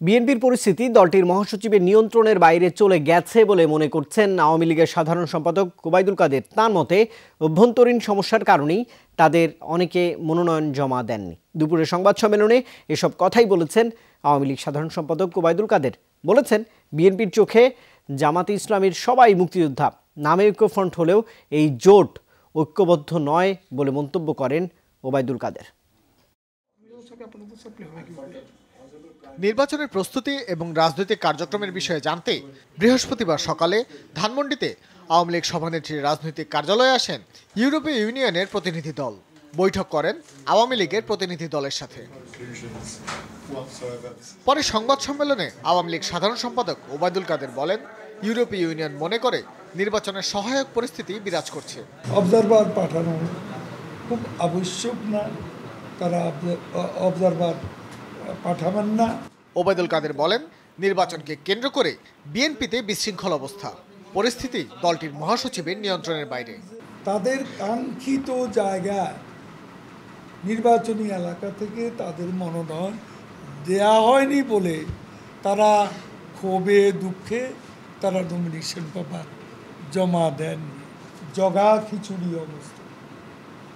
বিএনপির পরিস্থিতি দলটির মহাসচিবের নিয়ন্ত্রণের বাইরে চলে গেছে বলে মনে করছেন আওয়ামী লীগের সাধারণ সম্পাদক ওবায়দুল কাদের। তার মতে অভ্যন্তরীণ সমস্যার কারণেই তাদের অনেকে মনোনয়ন জমা দেননি। দুপুরে সংবাদ সম্মেলনে এসব কথাই বলেছেন আওয়ামী লীগ সাধারণ সম্পাদক ওবায়দুল কাদের। বলেছেন, বিএনপির চোখে জামাতে ইসলামীর সবাই মুক্তিযোদ্ধা, নামে ঐক্যফ্রন্ট হলেও এই জোট ঐক্যবদ্ধ নয় বলে মন্তব্য করেন ওবায়দুল কাদের। নির্বাচনের প্রস্তুতি এবং রাজনৈতিক কার্যক্রমের বিষয়ে জানতে বৃহস্পতিবার সকালে ধানমন্ডিতে আওয়ামী লীগ সভানেত্রীর রাজনৈতিক কার্যালয়ে আসেন ইউরোপীয় ইউনিয়নের প্রতিনিধি দল। বৈঠক করেন আওয়ামী লীগের প্রতিনিধি দলের সাথে। পরে সংবাদ সম্মেলনে আওয়ামী লীগ সাধারণ সম্পাদক ওবায়দুল কাদের বলেন, ইউরোপীয় ইউনিয়ন মনে করে নির্বাচনের সহায়ক পরিস্থিতি বিরাজ করছে। অবজারভার পাঠানো খুব আবশ্যক না, তারা অবজারভার পাঠাবেন না। ওবায়দুল কাদের বলেন, নির্বাচনকে কেন্দ্র করে বিএনপিতে বিশৃঙ্খল অবস্থা, পরিস্থিতি দলটির মহাসচিবের নিয়ন্ত্রণের বাইরে। তাদের কাঙ্ক্ষিত জায়গায় নির্বাচনী এলাকা থেকে তাদের মনোনয়ন দেয়া হয়নি বলে তারা ক্ষোভে দুঃখে তারা নমিনেশন পেপার জমা দেননি। জগা খিচুড়ি অবস্থা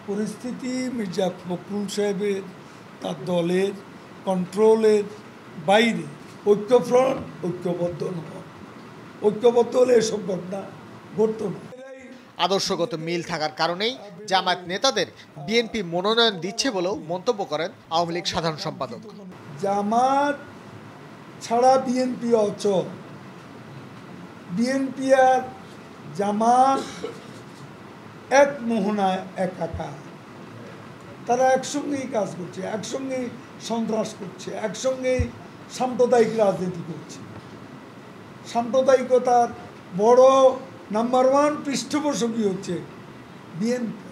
পরিস্থিতি মির্জা ফখরুল সাহেবের তার দলের কন্ট্রোলের বাইরে। ঐক্যফ্রন্ট ঐক্যবদ্ধ নয়, ঐক্যবদ্ধ হলে এসব ঘটনা ঘটত না। আদর্শগত মিল থাকার কারণেই জামায়াত নেতাদের বিএনপি মনোনয়ন দিচ্ছে বলেও মন্তব্য করেন আওয়ামী লীগ সাধারণ সম্পাদক। জামাত ছাড়া বিএনপি অচল, বিএনপি আর জামাত এক মোহনায় একাকার। তারা একসঙ্গেই কাজ করছে, একসঙ্গেই সন্ত্রাস করছে, একসঙ্গেই সাম্প্রদায়িক রাজনীতি করছে। সাম্প্রদায়িকতার বড় নাম্বার 1 পৃষ্ঠপোষকই হচ্ছে বিএনপি।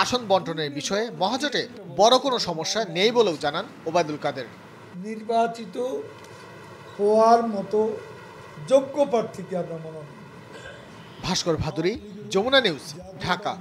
আসন বন্টনের বিষয়ে মহাজোটে বড় কোনো সমস্যা নেই বলেও জানান ওবায়দুল কাদের। নির্বাচিত হওয়ার মতো যোগ্য প্রার্থীকে আমরা মনোনয়ন। ভাস্কর ভাদুরী, যমুনা নিউজ, ঢাকা।